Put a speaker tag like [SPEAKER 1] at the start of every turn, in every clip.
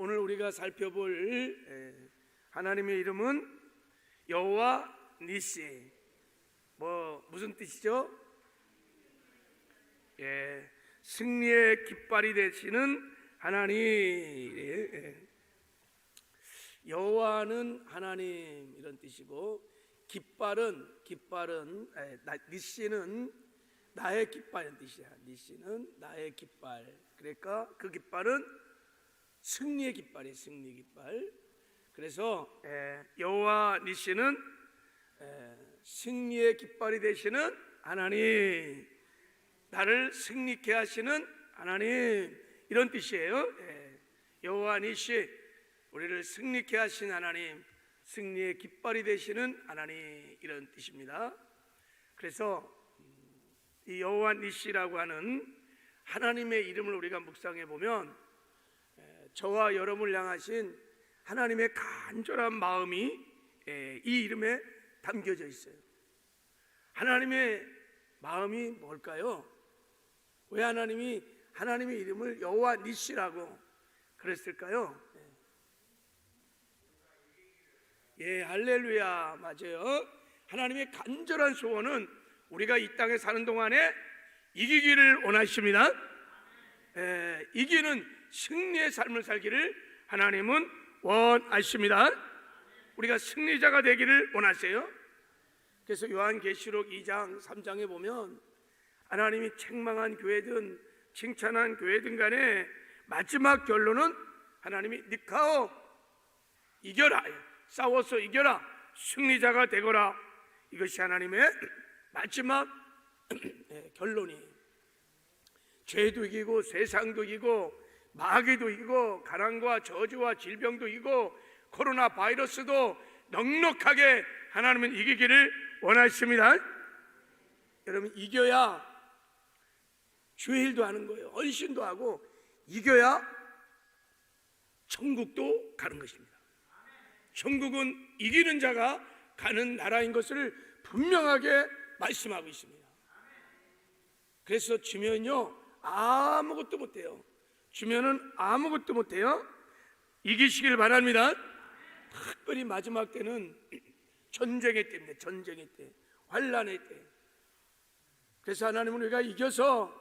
[SPEAKER 1] 오늘 우리가 살펴볼 하나님의 이름은 여호와 니시. 무슨 뜻이죠? 승리의 깃발이 되시는 하나님. 여호와는 하나님 이런 뜻이고, 깃발은 니시는 나의 깃발이라는 뜻이야. 니시는 나의 깃발. 그러니까 그 깃발은 승리의 깃발이에요. 승리 깃발. 그래서 여호와 니시는 승리의 깃발이 되시는 하나님, 나를 승리케 하시는 하나님, 이런 뜻이에요. 여호와 니시, 우리를 승리케 하신 하나님, 승리의 깃발이 되시는 하나님, 이런 뜻입니다. 그래서 이 여호와 니시라고 하는 하나님의 이름을 우리가 묵상해 보면 저와 여러분을 향하신 하나님의 간절한 마음이 이 이름에 담겨져 있어요. 하나님의 마음이 뭘까요? 왜 하나님이 하나님의 이름을 여호와 니시라고 그랬을까요? 할렐루야, 맞아요. 하나님의 간절한 소원은 우리가 이 땅에 사는 동안에 이기기를 원하십니다. 이기는 승리의 삶을 살기를 하나님은 원하십니다. 우리가 승리자가 되기를 원하세요. 그래서 요한계시록 2장 3장에 보면 하나님이 책망한 교회든 칭찬한 교회든 간에 마지막 결론은 하나님이 니카오, 이겨라, 싸워서 이겨라, 승리자가 되거라. 이것이 하나님의 마지막 결론이. 죄도 이기고 세상도 이기고 마귀도 이기고 가난과 저주와 질병도 이기고 코로나 바이러스도 넉넉하게 하나님은 이기기를 원하십니다. 여러분, 이겨야 주일도 하는 거예요. 헌신도 하고 이겨야 천국도 가는 것입니다. 천국은 이기는 자가 가는 나라인 것을 분명하게 말씀하고 있습니다. 그래서 주면요 아무것도 못해요. 주면은 아무것도 못해요. 이기시길 바랍니다. 특별히 마지막 때는 전쟁의 때입니다. 전쟁의 때, 환난의 때. 그래서 하나님은 우리가 이겨서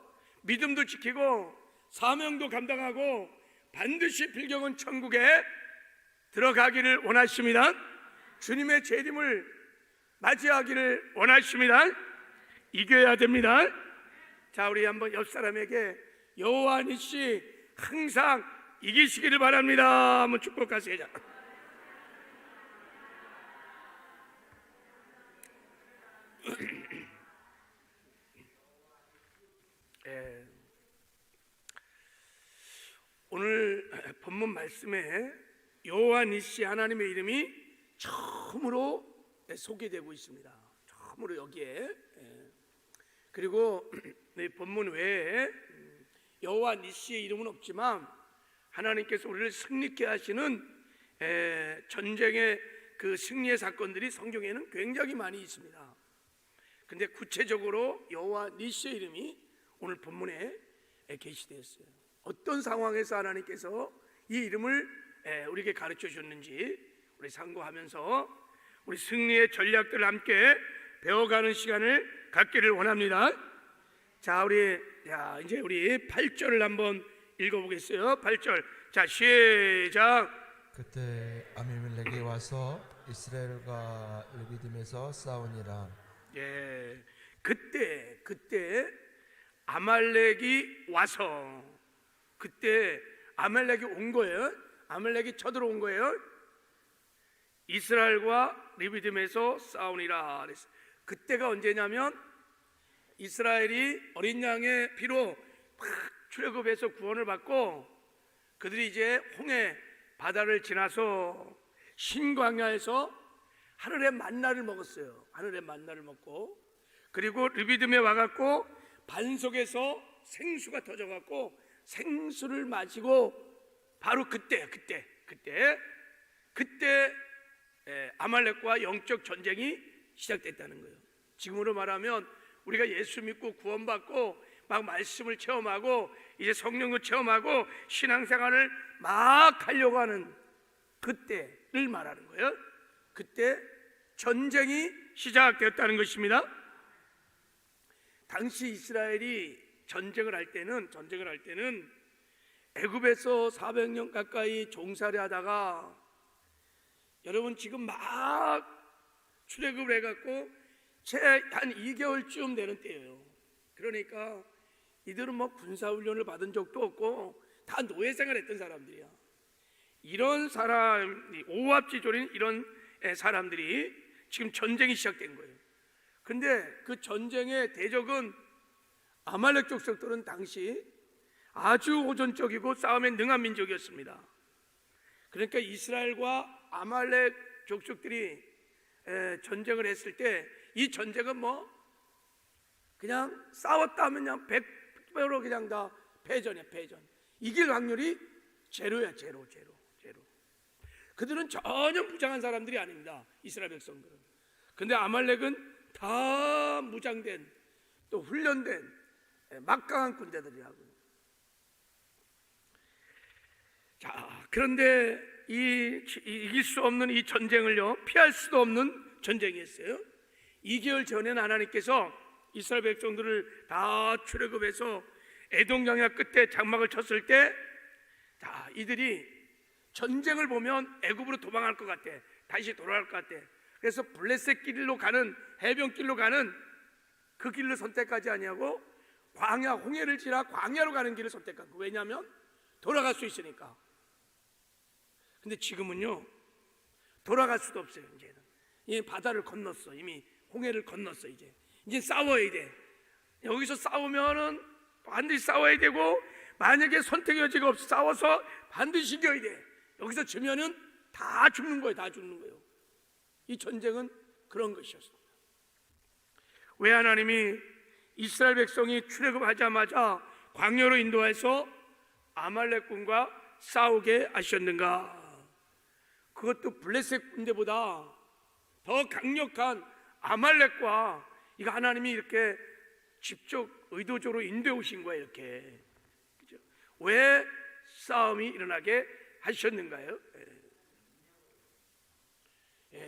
[SPEAKER 1] 믿음도 지키고 사명도 감당하고 반드시 필경은 천국에 들어가기를 원하십니다. 주님의 재림을 맞이하기를 원하십니다. 이겨야 됩니다. 자, 우리 한번 옆 사람에게 여호와 니시 항상 이기시기를 바랍니다. 한번 축복하세요. 오늘 본문 말씀에 여호와 니시 하나님의 이름이 처음으로 소개되고 있습니다. 처음으로 여기에. 그리고 본문 외에 여호와 니시의 이름은 없지만 하나님께서 우리를 승리케 하시는 전쟁의 그 승리의 사건들이 성경에는 굉장히 많이 있습니다. 근데 구체적으로 여호와 니시의 이름이 오늘 본문에 게시되었어요. 어떤 상황에서 하나님께서 이 이름을 우리에게 가르쳐 주셨는지 우리 상고하면서 우리 승리의 전략들을 함께 배워가는 시간을 갖기를 원합니다. 자, 이제 우리 8절을 한번 읽어보겠어요. 8절. 자, 시작.
[SPEAKER 2] 그때 아비멜렉이 와서 이스라엘과 르비딤에서 싸우니라.
[SPEAKER 1] 그때 아말렉이 와서, 그때 아말렉이 온 거예요. 아말렉이 쳐들어온 거예요. 이스라엘과 르비딤에서 싸우니라 그랬어요. 그때가 언제냐면 이스라엘이 어린 양의 피로 출애굽해서 구원을 받고 그들이 이제 홍해 바다를 지나서 신광야에서 하늘의 만나를 먹었어요. 하늘의 만나를 먹고, 그리고 르비딤에 와갖고 반석에서 생수가 터져갖고 생수를 마시고, 바로 그때 아말렉과 영적 전쟁이 시작됐다는 거예요. 지금으로 말하면 우리가 예수 믿고 구원받고 막 말씀을 체험하고 이제 성령도 체험하고 신앙생활을 막 하려고 하는 그때를 말하는 거예요. 그때 전쟁이 시작되었다는 것입니다. 당시 이스라엘이 전쟁을 할 때는 애굽에서 400년 가까이 종살이 하다가, 여러분 지금 막 출애굽을 해갖고 채 한 2개월쯤 되는 때예요. 그러니까 이들은 뭐 군사훈련을 받은 적도 없고 다 노예생활 했던 사람들이야. 이런 사람이, 오합지졸인 이런 사람들이 지금 전쟁이 시작된 거예요. 근데 그 전쟁의 대적은 아말렉 족속들은 당시 아주 호전적이고 싸움에 능한 민족이었습니다. 그러니까 이스라엘과 아말렉 족속들이 전쟁을 했을 때 이 전쟁은 뭐 그냥 싸웠다 하면 그냥 100배로 그냥 다 패전이야, 패전. 이길 확률이 제로야, 제로. 그들은 전혀 무장한 사람들이 아닙니다, 이스라엘 백성들은. 근데 아말렉은 다 무장된, 또 훈련된 막강한 군대들이라고. 자, 그런데 이길 수 없는 이 전쟁을요, 피할 수도 없는 전쟁이었어요. 2개월 전에는 하나님께서 이스라엘 백성들을 다 출애굽해서 에돔 광야 끝에 장막을 쳤을 때, 자, 이들이 전쟁을 보면 애굽으로 도망할 것 같아, 다시 돌아갈 것 같아. 그래서 블레셋 길로 가는, 해변길로 가는 그 길을 선택하지 아니하고 광야, 홍해를 지나 광야로 가는 길을 선택한 거. 왜냐하면 돌아갈 수 있으니까. 근데 지금은요, 돌아갈 수도 없어요. 이제는 이 바다를 건넜어, 이미 홍해를 건넜어. 이제 싸워야 돼. 여기서 싸우면은 반드시 싸워야 되고, 만약에 선택의 여지가 없어 싸워서 반드시 이겨야 돼. 여기서 지면은 다 죽는 거예요, 다 죽는 거예요. 이 전쟁은 그런 것이었습니다. 왜 하나님이 이스라엘 백성이 출애굽하자마자 광야로 인도해서 아말렉군과 싸우게 하셨는가? 그것도 블레셋 군대보다 더 강력한 아말렉과 이거 하나님이 이렇게 직접 의도적으로 인도해 오신 거예요, 이렇게. 그죠? 왜 싸움이 일어나게 하셨는가요?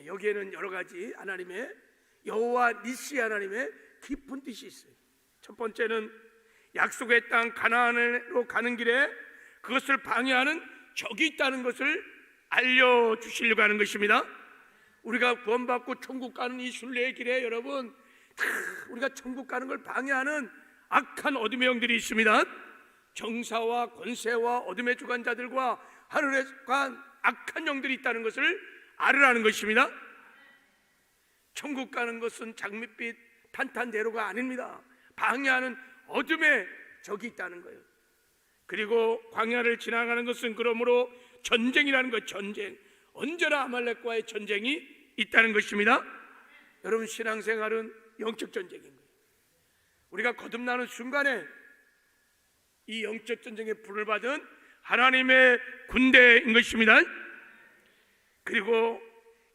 [SPEAKER 1] 여기에는 여러 가지 하나님의, 여호와 니시 하나님의 깊은 뜻이 있어요. 첫 번째는 약속의 땅 가나안으로 가는 길에 그것을 방해하는 적이 있다는 것을 알려주시려고 하는 것입니다. 우리가 구원받고 천국 가는 이 순례의 길에 여러분, 우리가 천국 가는 걸 방해하는 악한 어둠의 영들이 있습니다. 정사와 권세와 어둠의 주관자들과 하늘에 관 악한 영들이 있다는 것을 알으라는 것입니다. 천국 가는 것은 장밋빛 탄탄대로가 아닙니다. 방해하는 어둠의 적이 있다는 거예요. 그리고 광야를 지나가는 것은 그러므로 전쟁이라는 것, 전쟁. 언제나 아말렉과의 전쟁이 있다는 것입니다. 여러분, 신앙생활은 영적 전쟁인 거예요. 우리가 거듭나는 순간에 이 영적 전쟁에 불을 받은 하나님의 군대인 것입니다. 그리고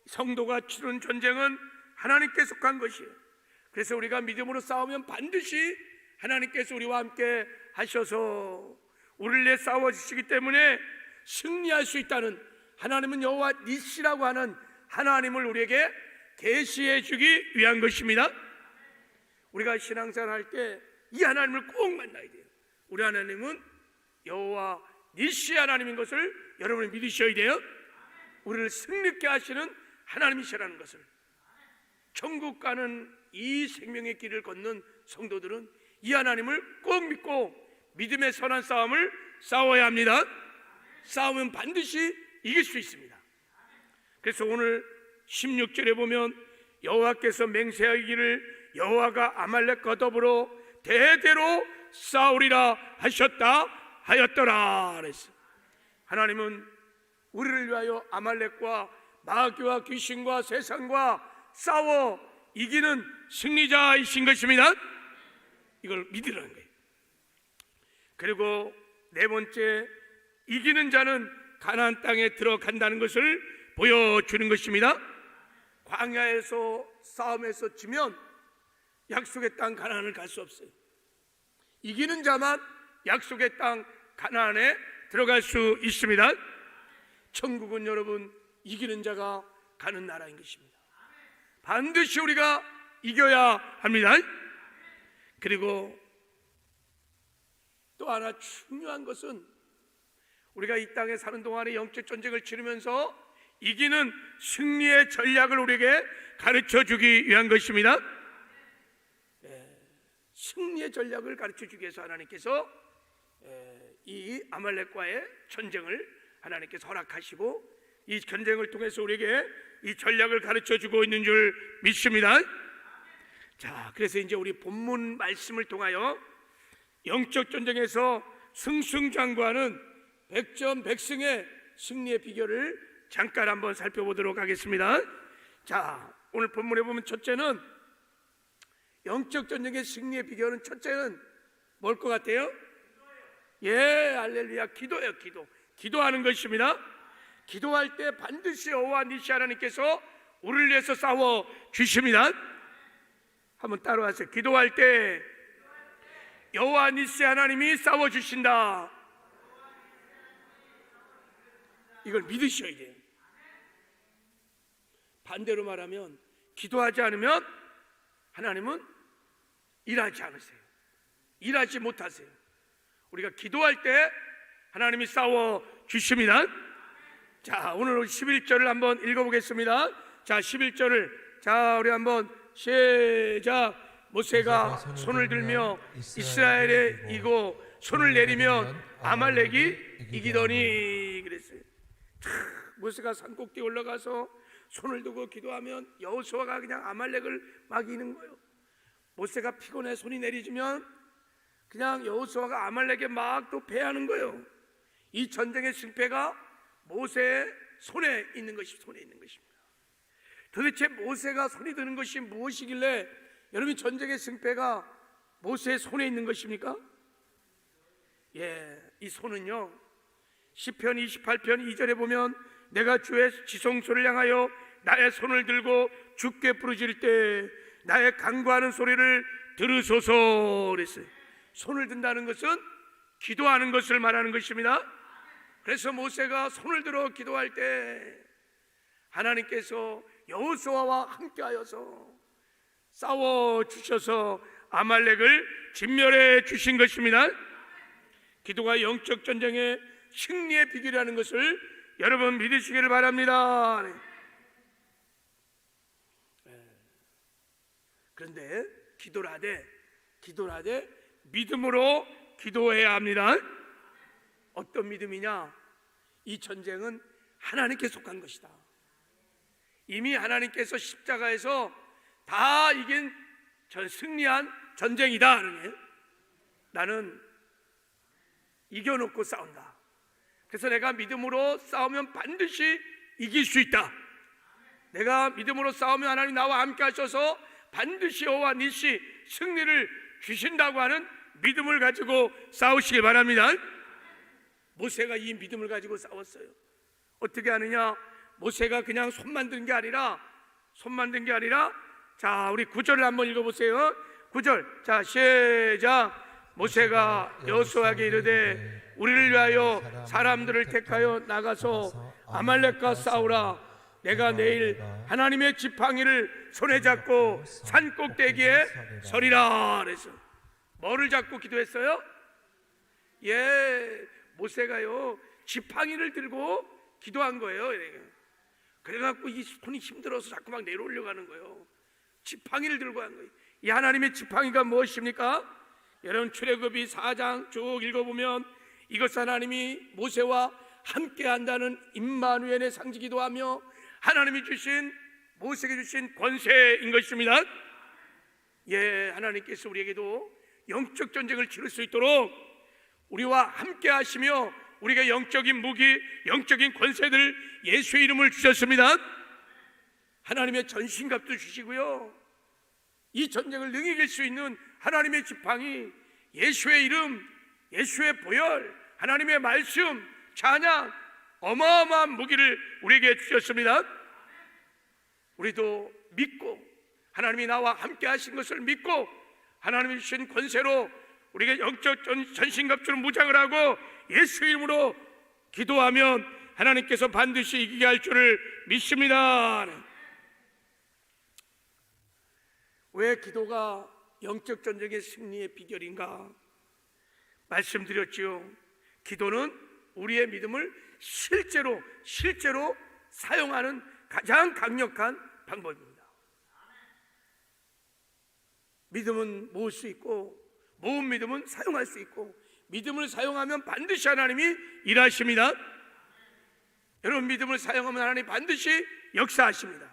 [SPEAKER 1] 성도가 치르는 전쟁은 하나님께 속한 것이에요. 그래서 우리가 믿음으로 싸우면 반드시 하나님께서 우리와 함께 하셔서 우리를 위해 싸워주시기 때문에 승리할 수 있다는, 하나님은 여호와 니시라고 하는 하나님을 우리에게 계시해 주기 위한 것입니다. 우리가 신앙생활 할 때 이 하나님을 꼭 만나야 돼요. 우리 하나님은 여호와 니시 하나님인 것을 여러분이 믿으셔야 돼요. 우리를 승리케 하시는 하나님이시라는 것을. 천국 가는 이 생명의 길을 걷는 성도들은 이 하나님을 꼭 믿고 믿음의 선한 싸움을 싸워야 합니다. 싸우면 반드시 이길 수 있습니다. 그래서 오늘 16절에 보면 여호와께서 맹세하기를 여호와가 아말렉과 더불어 대대로 싸우리라 하셨다 하였더라 그랬어. 하나님은 우리를 위하여 아말렉과 마귀와 귀신과 세상과 싸워 이기는 승리자이신 것입니다. 이걸 믿으라는 거예요. 그리고 네 번째, 이기는 자는 가나안 땅에 들어간다는 것을 보여주는 것입니다. 광야에서 싸움에서 지면 약속의 땅 가나안을 갈 수 없어요. 이기는 자만 약속의 땅 가나안에 들어갈 수 있습니다. 천국은 여러분 이기는 자가 가는 나라인 것입니다. 반드시 우리가 이겨야 합니다. 그리고 또 하나 중요한 것은 우리가 이 땅에 사는 동안에 영적 전쟁을 치르면서 이기는 승리의 전략을 우리에게 가르쳐 주기 위한 것입니다. 승리의 전략을 가르쳐 주기 위해서 하나님께서 이 아말렉과의 전쟁을 하나님께서 허락하시고 이 전쟁을 통해서 우리에게 이 전략을 가르쳐 주고 있는 줄 믿습니다. 자, 그래서 이제 우리 본문 말씀을 통하여 영적 전쟁에서 승승장구하는 백전백승의 승리의 비결을 잠깐 한번 살펴보도록 하겠습니다. 자, 오늘 본문에 보면 첫째는 영적 전쟁의 승리의 비결은 첫째는 뭘 것 같아요? 예, 할렐루야, 기도예요. 기도하는 것입니다. 기도할 때 반드시 여호와 니시 하나님께서 우리를 위해서 싸워 주십니다. 한번 따라하세요. 기도할 때 여호와 니시 하나님이 싸워 주신다. 이걸 믿으셔야 돼요. 반대로 말하면 기도하지 않으면 하나님은 일하지 않으세요. 일하지 못하세요. 우리가 기도할 때 하나님이 싸워 주십니다. 자, 오늘 11절을 한번 읽어보겠습니다. 자, 11절을 자 우리 한번 시작. 모세가 손을 들며 이스라엘에 이고 손을 내리면 아말렉이 이기더니 그랬어요. 모세가 산꼭대에 올라가서 손을 두고 기도하면 여호수아가 그냥 아말렉을 막 이기는 거예요. 모세가 피곤해 손이 내리지면 그냥 여호수아가 아말렉에 막 또 패하는 거예요. 이 전쟁의 승패가 모세의 손에 있는 것입니다. 도대체 모세가 손이 드는 것이 무엇이길래 여러분 전쟁의 승패가 모세의 손에 있는 것입니까? 예, 이 손은요 시편 28편 2절에 보면 내가 주의 지성소를 향하여 나의 손을 들고 주께 부르짖을 때 나의 간구하는 소리를 들으소서 그랬어요. 손을 든다는 것은 기도하는 것을 말하는 것입니다. 그래서 모세가 손을 들어 기도할 때 하나님께서 여호수아와 함께하여서 싸워 주셔서 아말렉을 진멸해 주신 것입니다. 기도가 영적 전쟁의 승리의 비결이라는 것을 여러분 믿으시기를 바랍니다. 그런데 기도를 하되 믿음으로 기도해야 합니다. 어떤 믿음이냐? 이 전쟁은 하나님께 속한 것이다. 이미 하나님께서 십자가에서 다 이긴 승리한 전쟁이다. 나는 이겨놓고 싸운다. 그래서 내가 믿음으로 싸우면 반드시 이길 수 있다. 내가 믿음으로 싸우면 하나님 나와 함께 하셔서 반드시 여호와 니시 승리를 주신다고 하는 믿음을 가지고 싸우시기 바랍니다. 모세가 이 믿음을 가지고 싸웠어요. 어떻게 하느냐? 모세가 그냥 손만 든 게 아니라 자 우리 9절을 한번 읽어보세요. 9절 자 시작. 모세가 여호수아에게 이르되 우리를 위하여 사람들을 택하여 나가서 아말렉과 싸우라. 내가 내일 하나님의 지팡이를 손에 잡고 산 꼭대기에 서리라 그래서 뭐를 잡고 기도했어요? 예, 모세가요 지팡이를 들고 기도한 거예요. 그래갖고 이 손이 힘들어서 자꾸 막 내려오려고 하는 거예요. 지팡이를 들고 한 거예요. 이 하나님의 지팡이가 무엇입니까? 여러분 출애굽기 4장 쭉 읽어보면 이것 하나님이 모세와 함께 한다는 임마누엘의 상징이기도 하며 하나님이 주신 모세에게 주신 권세인 것입니다. 예, 하나님께서 우리에게도 영적 전쟁을 치를 수 있도록 우리와 함께 하시며 우리가 영적인 무기, 영적인 권세들 예수의 이름을 주셨습니다. 하나님의 전신갑도 주시고요. 이 전쟁을 능히 이길 수 있는 하나님의 지팡이, 예수의 이름, 예수의 보혈, 하나님의 말씀, 찬양, 어마어마한 무기를 우리에게 주셨습니다. 우리도 믿고 하나님이 나와 함께 하신 것을 믿고 하나님이 주신 권세로 우리가 영적 전신갑주로 무장을 하고 예수 이름으로 기도하면 하나님께서 반드시 이기게 할 줄을 믿습니다. 왜 기도가 영적 전쟁의 승리의 비결인가? 말씀드렸지요. 기도는 우리의 믿음을 실제로 사용하는 가장 강력한 방법입니다. 믿음은 모을 수 있고, 모은 믿음은 사용할 수 있고, 믿음을 사용하면 반드시 하나님이 일하십니다. 여러분, 믿음을 사용하면 하나님 반드시 역사하십니다.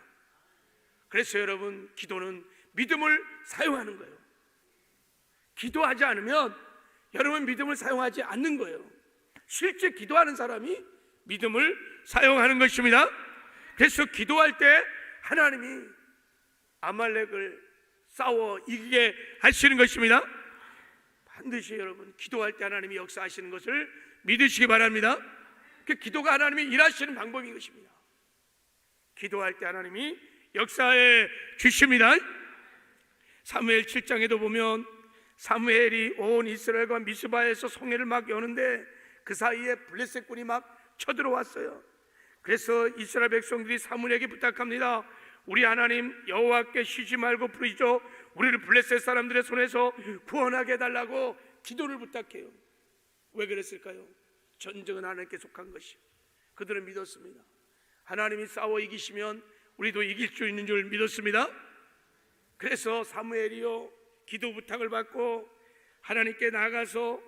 [SPEAKER 1] 그래서 여러분, 기도는 믿음을 사용하는 거예요. 기도하지 않으면 여러분 믿음을 사용하지 않는 거예요. 실제 기도하는 사람이 믿음을 사용하는 것입니다. 그래서 기도할 때 하나님이 아말렉을 싸워 이기게 하시는 것입니다. 반드시 여러분 기도할 때 하나님이 역사하시는 것을 믿으시기 바랍니다. 그 기도가 하나님이 일하시는 방법인 것입니다. 기도할 때 하나님이 역사해 주십니다. 사무엘 7장에도 보면 사무엘이 온 이스라엘과 미스바에서 성회를 막 여는데 그 사이에 블레셋군이 막 쳐들어왔어요. 그래서 이스라엘 백성들이 사무엘에게 부탁합니다. 우리 하나님 여호와께 쉬지 말고 부르시죠. 우리를 블레셋 사람들의 손에서 구원하게 해달라고 기도를 부탁해요. 왜 그랬을까요? 전쟁은 하나님께 속한 것이. 그들은 믿었습니다. 하나님이 싸워 이기시면 우리도 이길 수 있는 줄 믿었습니다. 그래서 사무엘이요 기도 부탁을 받고 하나님께 나아가서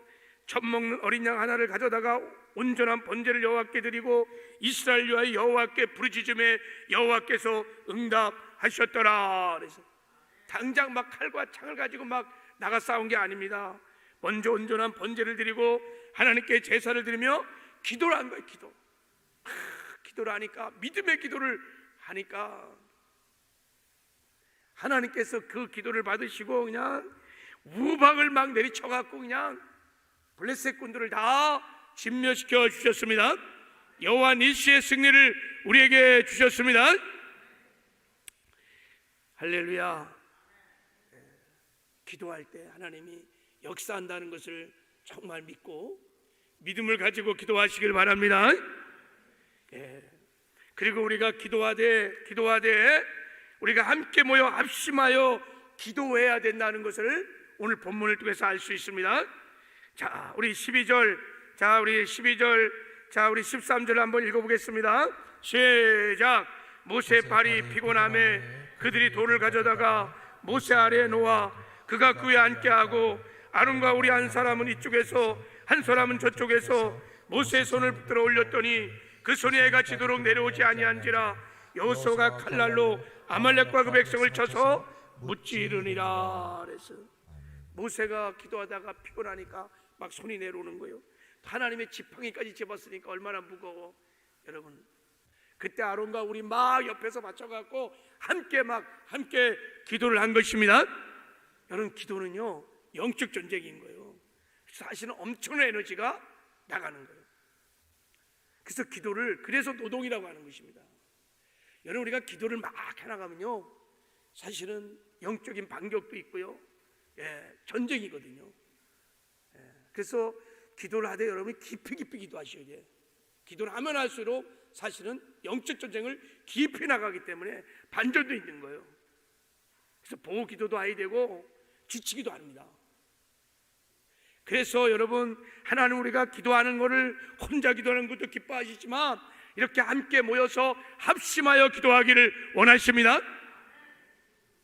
[SPEAKER 1] 젖먹는 어린 양 하나를 가져다가 온전한 번제를 여호와께 드리고 이스라엘 위하여 여호와께 부르짖음에 여호와께서 응답하셨더라. 그래서 당장 막 칼과 창을 가지고 막 나가 싸운 게 아닙니다. 먼저 온전한 번제를 드리고 하나님께 제사를 드리며 기도를 한 거예요. 기도를 하니까, 믿음의 기도를 하니까 하나님께서 그 기도를 받으시고 그냥 우박을 막 내리쳐갖고 그냥 블레셋 군들을 다 진멸시켜 주셨습니다. 여호와 니시의 승리를 우리에게 주셨습니다. 할렐루야. 기도할 때 하나님이 역사한다는 것을 정말 믿고 믿음을 가지고 기도하시길 바랍니다. 그리고 우리가 기도하되 우리가 함께 모여 합심하여 기도해야 된다는 것을 오늘 본문을 통해서 알 수 있습니다. 자, 우리 12절, 우리 13절 한번 읽어보겠습니다. 시작. 모세 발이 피곤함에 그들이 돌을 가져다가 모세 아래에 놓아 그가 그에 앉게 하고 아론과 우리 한 사람은 이쪽에서 한 사람은 저쪽에서 모세의 손을 붙들어 올렸더니 그 손이 해가 지도록 내려오지 아니한지라. 여호수아가 칼날로 아말렉과 그 백성을 쳐서 무찌르니라. 그래서 모세가 기도하다가 피곤하니까 막 손이 내려오는 거예요. 하나님의 지팡이까지 집었으니까 얼마나 무거워. 여러분, 그때 아론과 우리 막 옆에서 맞춰갖고 함께 기도를 한 것입니다. 여러분, 기도는요 영적 전쟁인 거예요. 사실은 엄청난 에너지가 나가는 거예요. 그래서 기도를 그래서 노동이라고 하는 것입니다. 여러분, 우리가 기도를 막 해나가면요 사실은 영적인 반격도 있고요, 전쟁이거든요. 그래서 기도를 하되 여러분이 깊이 기도하셔야 돼요. 기도를 하면 할수록 사실은 영적 전쟁을 깊이 나가기 때문에 반전도 있는 거예요. 그래서 보호 기도도 해야 되고 지치기도 합니다. 그래서 여러분, 하나님 우리가 기도하는 것을 혼자 기도하는 것도 기뻐하시지만 이렇게 함께 모여서 합심하여 기도하기를 원하십니다.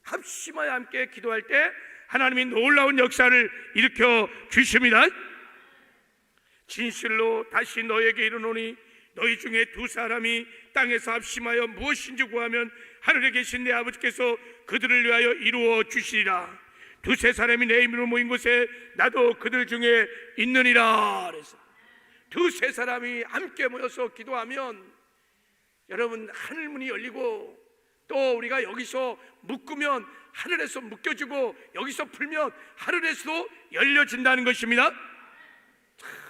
[SPEAKER 1] 합심하여 함께 기도할 때 하나님이 놀라운 역사를 일으켜 주십니다. 진실로 다시 너에게 이르노니 너희 중에 두 사람이 땅에서 합심하여 무엇인지 구하면 하늘에 계신 내 아버지께서 그들을 위하여 이루어 주시리라. 두세 사람이 내 이름으로 모인 곳에 나도 그들 중에 있느니라. 그래서 두세 사람이 함께 모여서 기도하면 여러분 하늘 문이 열리고 또 우리가 여기서 묶으면 하늘에서 묶여지고 여기서 풀면 하늘에서도 열려진다는 것입니다.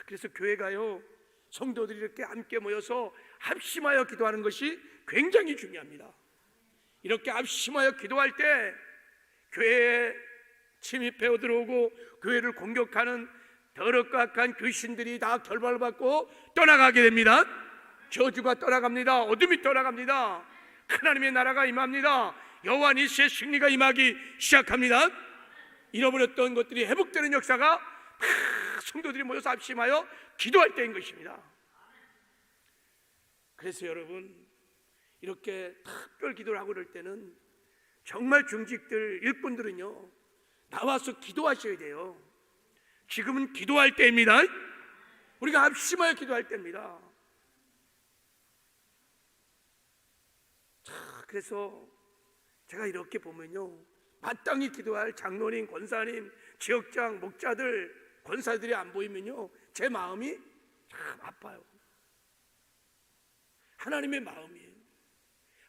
[SPEAKER 1] 그래서 교회가요 성도들이 이렇게 함께 모여서 합심하여 기도하는 것이 굉장히 중요합니다. 이렇게 합심하여 기도할 때 교회에 침입해 들어오고 교회를 공격하는 더럽고 악한 귀신들이 다 결박을 받고 떠나가게 됩니다. 저주가 떠나갑니다. 어둠이 떠나갑니다. 하나님의 나라가 임합니다. 여호와 니시의 승리가 임하기 시작합니다. 잃어버렸던 것들이 회복되는 역사가 성도들이 모여서 합심하여 기도할 때인 것입니다. 그래서 여러분, 이렇게 특별 기도를 하고 그럴 때는 정말 중직들, 일꾼들은요, 나와서 기도하셔야 돼요. 지금은 기도할 때입니다. 우리가 합심하여 기도할 때입니다. 자, 그래서 제가 이렇게 보면요, 마땅히 기도할 장로님, 권사님, 지역장, 목자들, 권사들이 안 보이면요, 제 마음이 참 아파요. 하나님의 마음이에요.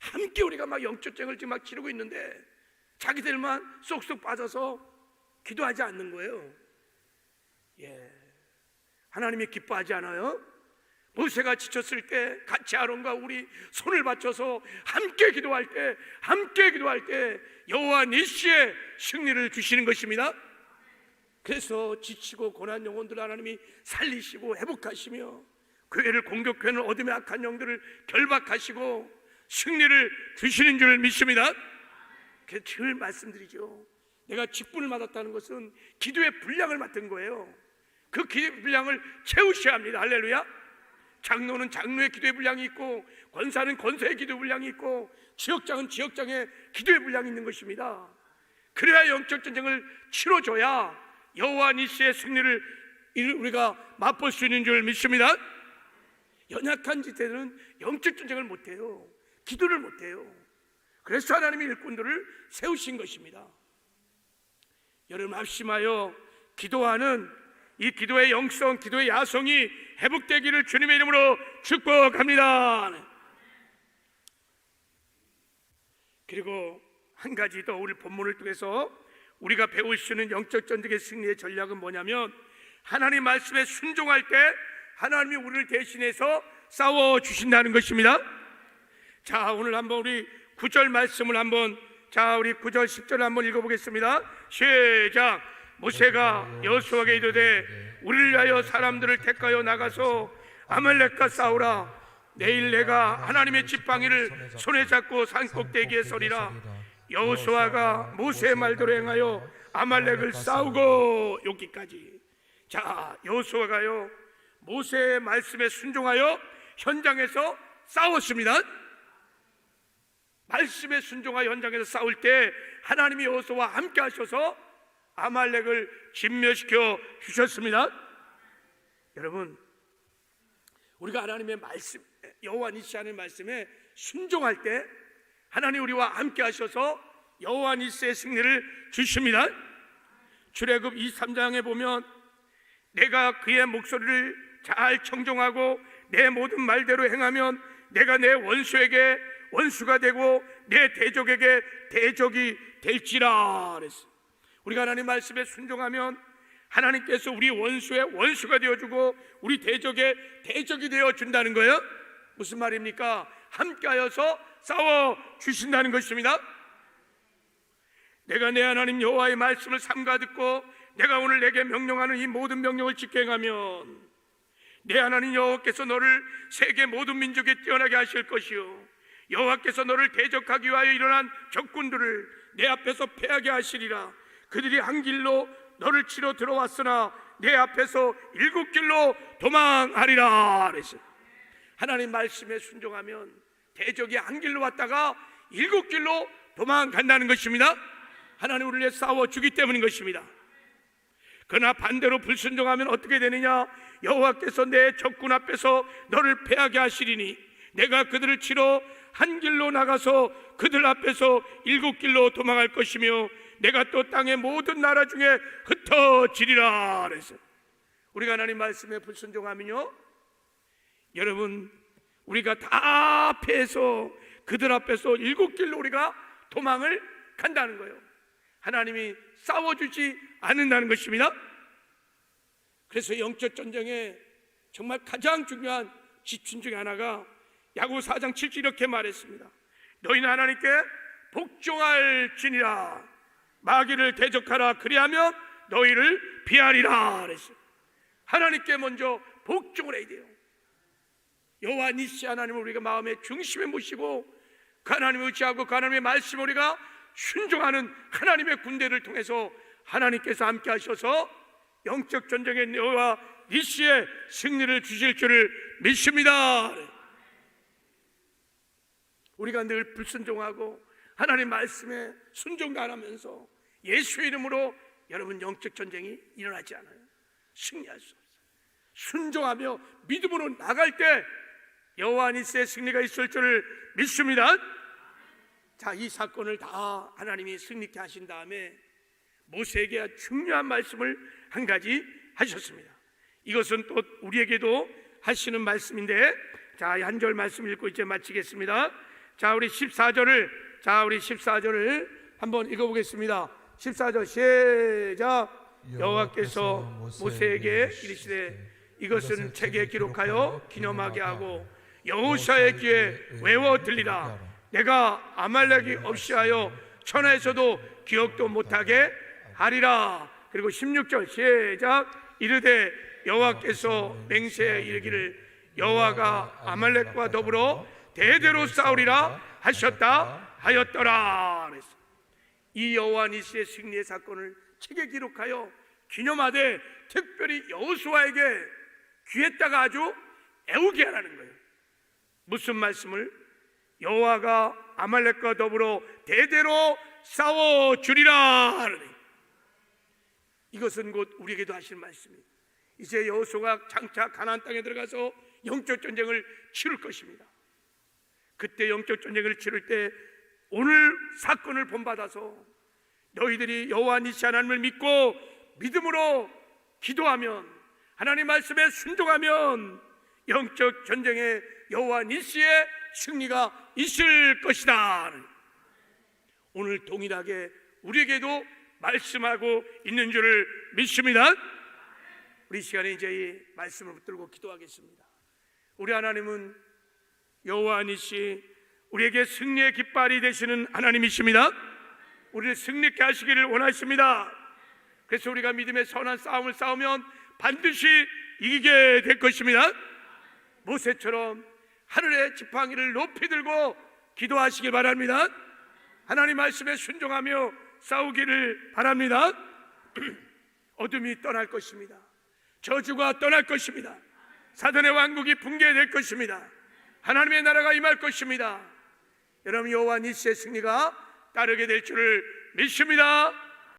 [SPEAKER 1] 함께 우리가 막 영적 전쟁을 지금 막 치르고 있는데 자기들만 쏙쏙 빠져서 기도하지 않는 거예요. 하나님이 기뻐하지 않아요? 모세가 지쳤을 때 같이 아론과 우리 손을 받쳐서 함께 기도할 때 여호와 니시의 승리를 주시는 것입니다. 그래서 지치고 고난 영혼들 하나님이 살리시고 회복하시며 교회를 공격하는 어둠의 악한 영들을 결박하시고 승리를 주시는 줄 믿습니다. 그래서 늘 말씀드리죠. 내가 직분을 맡았다는 것은 기도의 분량을 맡은 거예요. 그 기도의 분량을 채우셔야 합니다. 할렐루야. 장로는 장로의 기도의 분량이 있고, 권사는 권사의 기도의 분량이 있고, 지역장은 지역장의 기도의 분량이 있는 것입니다. 그래야 영적 전쟁을 치러줘야 여호와 니시의 승리를 우리가 맛볼 수 있는 줄 믿습니다. 연약한 지대는 영적 전쟁을 못해요. 기도를 못해요. 그래서 하나님이 일꾼들을 세우신 것입니다. 여러분, 합심하여 기도하는 이 기도의 영성, 기도의 야성이 회복되기를 주님의 이름으로 축복합니다. 그리고 한 가지 더 우리 본문을 통해서 우리가 배울 수 있는 영적 전쟁의 승리의 전략은 뭐냐면, 하나님 말씀에 순종할 때 하나님이 우리를 대신해서 싸워주신다는 것입니다. 자, 오늘 한번 우리 9절 말씀을 한번, 우리 9절 10절 한번 읽어보겠습니다. 시작. 모세가 여호수아에게 이르되 우리를 위하여 사람들을 택하여 나가서 아말렉과 싸우라. 내일 내가 하나님의 지팡이를 손에 잡고 산꼭대기에 서리라. 여호수아가 모세의 말대로 행하여 아말렉을 싸우고. 여기까지. 자, 여호수아가요 모세의 말씀에 순종하여 현장에서 싸웠습니다. 말씀에 순종하여 현장에서 싸울 때 하나님이 여호수아와 함께 하셔서 아말렉을 진멸시켜 주셨습니다. 여러분, 우리가 하나님의 말씀, 여호와 니시 하는 말씀에 순종할 때 하나님 우리와 함께 하셔서 여호와 니시의 승리를 주십니다. 출애굽 23장에 보면 내가 그의 목소리를 잘 청종하고 내 모든 말대로 행하면 내가 내 원수에게 원수가 되고 내 대적에게 대적이 될지라 그랬어요. 우리가 하나님 말씀에 순종하면 하나님께서 우리 원수의 원수가 되어주고 우리 대적의 대적이 되어준다는 거예요. 무슨 말입니까? 함께하여서 싸워주신다는 것입니다. 내가 내 하나님 여호와의 말씀을 삼가 듣고 내가 오늘 내게 명령하는 이 모든 명령을 지켜 행하면 내 하나님 여호와께서 너를 세계 모든 민족에 뛰어나게 하실 것이요 여호와께서 너를 대적하기 위하여 일어난 적군들을 내 앞에서 패하게 하시리라. 그들이 한 길로 너를 치러 들어왔으나 내 앞에서 7길로 도망하리라 그랬어요. 하나님 말씀에 순종하면 대적이 한 길로 왔다가 7길로 도망간다는 것입니다. 하나님 우리를 위해 싸워주기 때문인 것입니다. 그러나 반대로 불순종하면 어떻게 되느냐? 여호와께서 내 적군 앞에서 너를 패하게 하시리니 내가 그들을 치러 한 길로 나가서 그들 앞에서 7길로 도망할 것이며 내가 또 땅의 모든 나라 중에 흩어지리라 그래서 우리가 하나님 말씀에 불순종하면요, 여러분, 우리가 다 패해서 그들 앞에서 7길로 우리가 도망을 간다는 거예요. 하나님이 싸워주지 않는다는 것입니다. 그래서 영적 전쟁에 정말 가장 중요한 지침 중에 하나가 야고보 4장 7절 이렇게 말했습니다. 너희는 하나님께 복종할지니라. 마귀를 대적하라. 그리하면 너희를 피하리라 그랬어요. 하나님께 먼저 복종을 해야 돼요. 여호와 니시 하나님을 우리가 마음의 중심에 모시고 그 하나님을 의지하고 그 하나님의 말씀을 우리가 순종하는 하나님의 군대를 통해서 하나님께서 함께 하셔서 영적 전쟁의 여호와 니시의 승리를 주실 줄을 믿습니다. 우리가 늘 불순종하고 하나님 말씀에 순종도 안 하면서 예수의 이름으로 여러분 영적 전쟁이 일어나지 않아요. 승리할 수 없어요. 순종하며 믿음으로 나갈 때 여호와 니시의 승리가 있을 줄을 믿습니다. 자, 이 사건을 다 하나님이 승리케 하신 다음에 모세에게 중요한 말씀을 한 가지 하셨습니다. 이것은 또 우리에게도 하시는 말씀인데, 자, 한 절 말씀 읽고 이제 마치겠습니다. 자, 우리 14절을 한번 읽어보겠습니다. 14절 시작. 여호와께서 모세에게 이르시되 이것은 책에 기록하여 기념하게 하고 여호수아의 귀에 외워 들리라. 내가 아말렉이 없이 하여 천하에서도 기억도 못하게 하리라. 그리고 16절 시작. 이르되 여호와께서 맹세에 이르기를 여호와가 아말렉과 더불어 대대로 싸우리라 하셨다 하였더라. 이 여호와 니시의 승리의 사건을 책에 기록하여 기념하되 특별히 여호수아에게 귀에다가 아주 애우게 하라는 거예요. 무슨 말씀을? 여호와가 아말렉과 더불어 대대로 싸워주리라 하느니. 이것은 곧 우리에게도 하실 말씀입니다. 이제 여호수아가 장차 가나안 땅에 들어가서 영적 전쟁을 치를 것입니다. 그때 영적 전쟁을 치를 때 오늘 사건을 본받아서 너희들이 여호와 니시 하나님을 믿고 믿음으로 기도하면, 하나님 말씀에 순종하면 영적 전쟁에 여호와 니시의 승리가 있을 것이다. 오늘 동일하게 우리에게도 말씀하고 있는 줄을 믿습니다. 우리 시간에 이제 이 말씀을 붙들고 기도하겠습니다. 우리 하나님은 여호와 니시, 우리에게 승리의 깃발이 되시는 하나님이십니다. 우리를 승리케 하시기를 원하십니다. 그래서 우리가 믿음의 선한 싸움을 싸우면 반드시 이기게 될 것입니다. 모세처럼 하늘의 지팡이를 높이 들고 기도하시길 바랍니다. 하나님 말씀에 순종하며 싸우기를 바랍니다. 어둠이 떠날 것입니다. 저주가 떠날 것입니다. 사단의 왕국이 붕괴될 것입니다. 하나님의 나라가 임할 것입니다. 여러분, 여호와 니시의 승리가 따르게 될 줄을 믿습니다.